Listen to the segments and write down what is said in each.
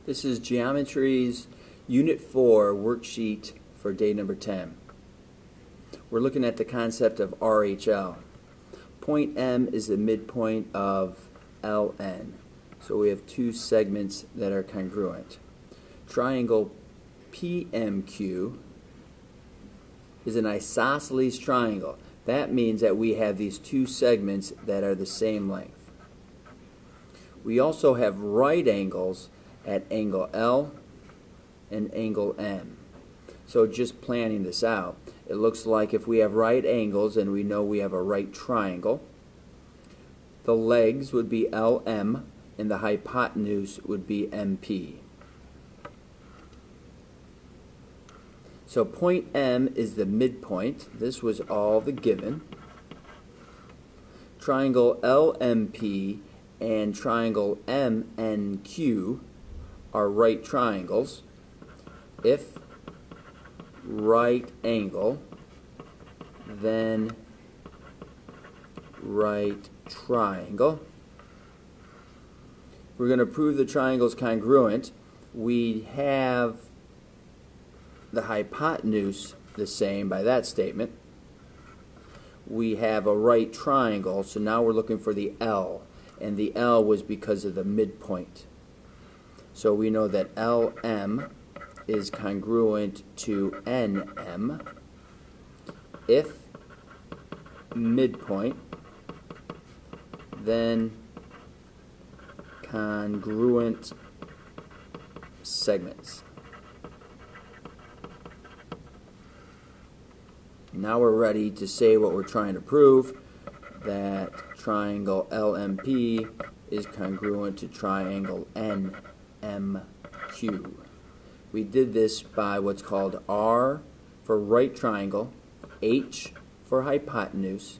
This is Geometry's Unit 4 worksheet for day number 10. We're looking at the concept of RHL. Point M is the midpoint of LN. So we have two segments that are congruent. Triangle PMQ is an isosceles triangle. That means that we have these two segments that are the same length. We also have right angles at angle L and angle M. So just planning this out, it looks like if we have right angles and we know we have a right triangle, the legs would be LM and the hypotenuse would be MP. So point M is the midpoint. This was all the given. Triangle LMP and triangle MNQ are right triangles. If right angle, then right triangle. We're going to prove the triangle's congruent. We have the hypotenuse the same by that statement. We have a right triangle, so now we're looking for the L, and the L was because of the midpoint. So we know that LM is congruent to NM if midpoint, then congruent segments. Now we're ready to say what we're trying to prove, that triangle LMP is congruent to triangle NMQ. We did this by what's called R for right triangle, H for hypotenuse,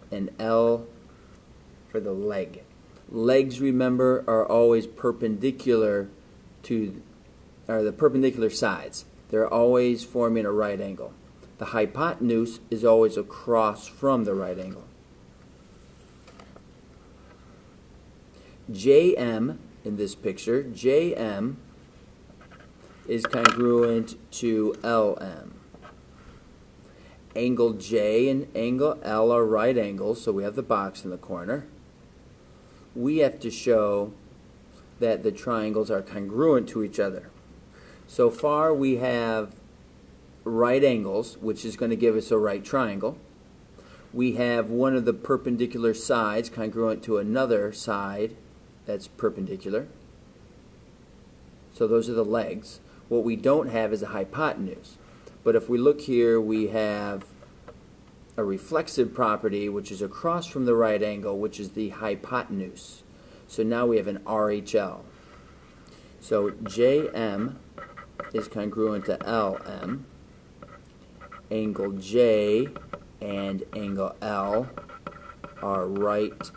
and L for the leg. Legs, remember, are always perpendicular to, or the perpendicular sides. They're always forming a right angle. The hypotenuse is always across from the right angle. JM in this picture, JM is congruent to LM. Angle J and angle L are right angles, so we have the box in the corner. We have to show that the triangles are congruent to each other. So far we have right angles, which is going to give us a right triangle. We have one of the perpendicular sides congruent to another side that's perpendicular. So those are the legs. What we don't have is a hypotenuse. But if we look here, we have a reflexive property, which is across from the right angle, which is the hypotenuse. So now we have an RHL. So JM is congruent to LM. Angle J and angle L are right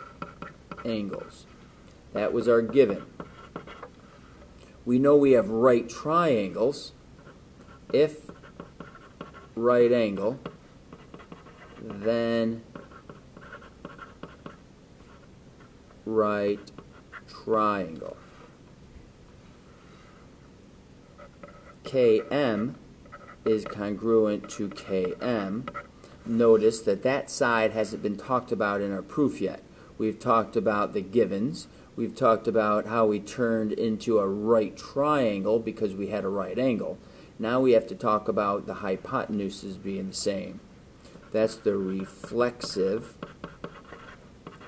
angles. That was our given. We know we have right triangles if right angle, then right triangle. KM is congruent to KM. Notice that that side hasn't been talked about in our proof yet. We've talked about the givens. We've talked about how we turned into a right triangle because we had a right angle. Now we have to talk about the hypotenuses being the same. That's the reflexive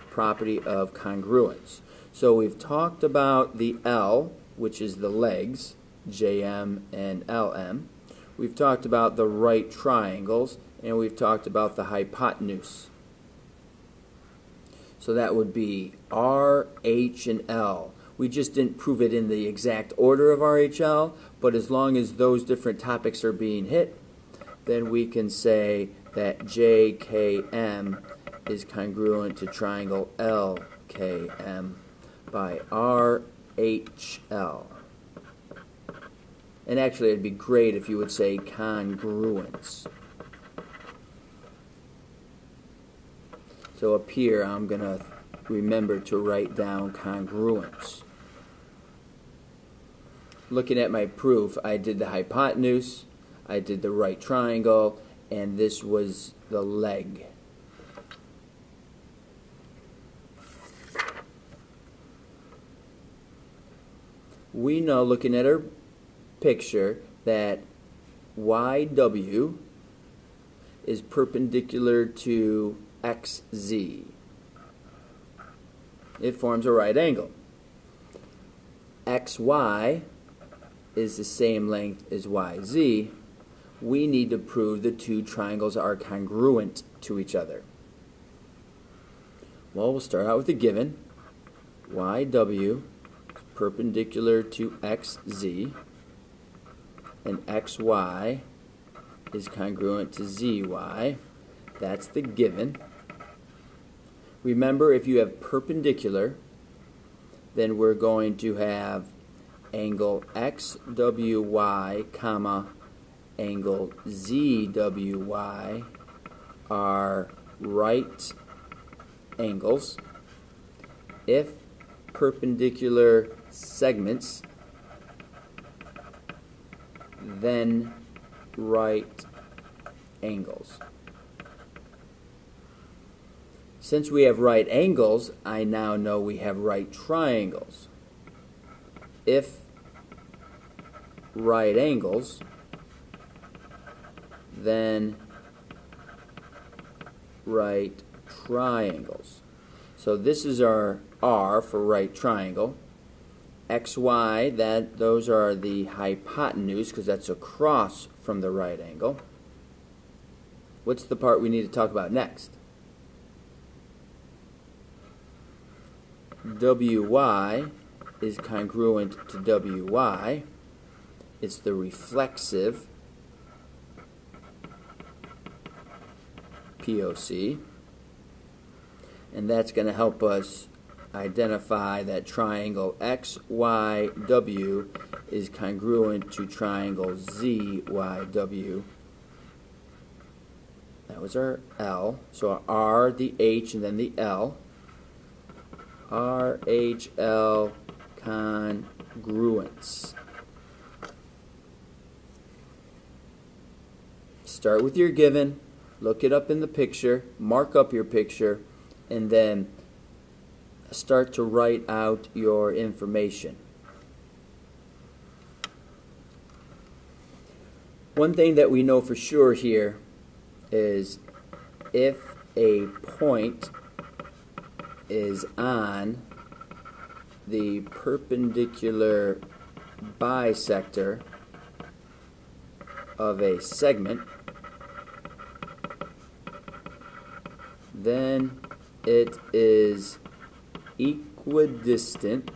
property of congruence. So we've talked about the L, which is the legs, JM and LM. We've talked about the right triangles, and we've talked about the hypotenuse. So that would be R, H, and L. We just didn't prove it in the exact order of RHL, but as long as those different topics are being hit, then we can say that JKM is congruent to triangle LKM by RHL. And actually, it'd be great if you would say congruence. So up here, I'm going to remember to write down congruence. looking at my proof, I did the hypotenuse, I did the right triangle, and this was the leg. We know, looking at our picture, that YW is perpendicular to XZ. It forms a right angle. XY is the same length as YZ. We need to prove the two triangles are congruent to each other. Well, we'll start out with a given. YW is perpendicular to XZ, and XY is congruent to ZY. That's the given. Remember, if you have perpendicular, then we're going to have angle XWY, comma, angle ZWY are right angles if perpendicular segments, then right angles. Since we have right angles, I now know we have right triangles. If right angles, then right triangles. So this is our R for right triangle. XY, those are the hypotenuse, because that's across from the right angle. What's the part we need to talk about next? WY is congruent to WY. It's the reflexive POC, and that's going to help us identify that triangle XYW is congruent to triangle ZYW. That was our L. So our R, the H, and then the L. RHL congruence. Start with your given, look it up in the picture, mark up your picture, and then start to write out your information. One thing that we know for sure here is if a point is on the perpendicular bisector of a segment, then it is equidistant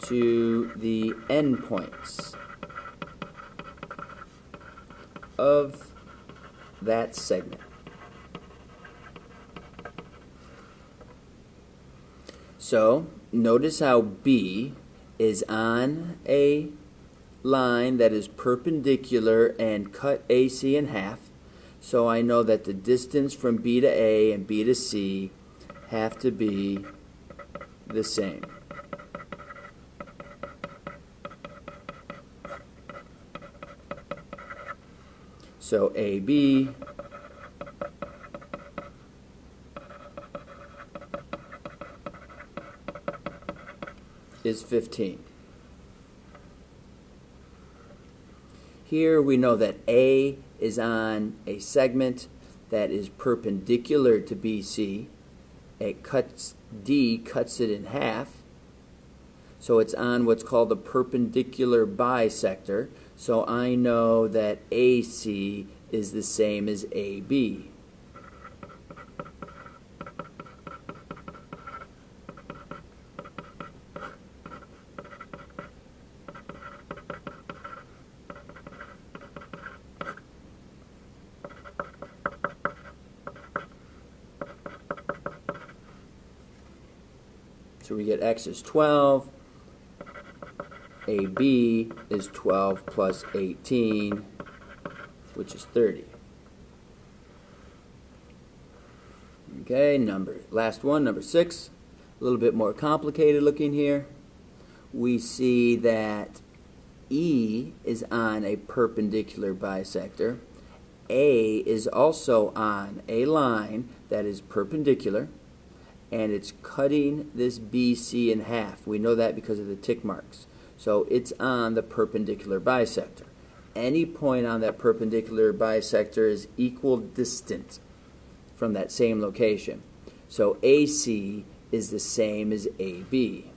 to the endpoints of that segment. So notice how B is on a line that is perpendicular and cut AC in half. So I know that the distance from B to A and B to C have to be the same. So AB is 15. Here we know that A is on a segment that is perpendicular to BC. D cuts it in half. So it's on what's called the perpendicular bisector. So I know that AC is the same as AB. So we get X is 12, AB is 12 plus 18, which is 30. Okay, last one, number 6. A little bit more complicated looking here. we see that E is on a perpendicular bisector. A is also on a line that is perpendicular, and it's cutting this BC in half. We know that because of the tick marks. So it's on the perpendicular bisector. Any point on that perpendicular bisector is equal distant from that same location. So AC is the same as AB.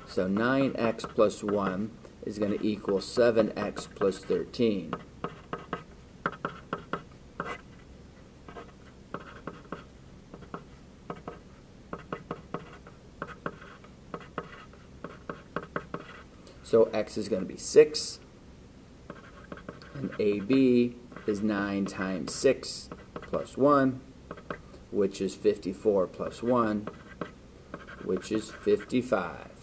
So 9x plus 1 is going to equal 7x plus 13. So x is going to be 6, and AB is 9 times 6 plus 1, which is 54 plus 1, which is 55.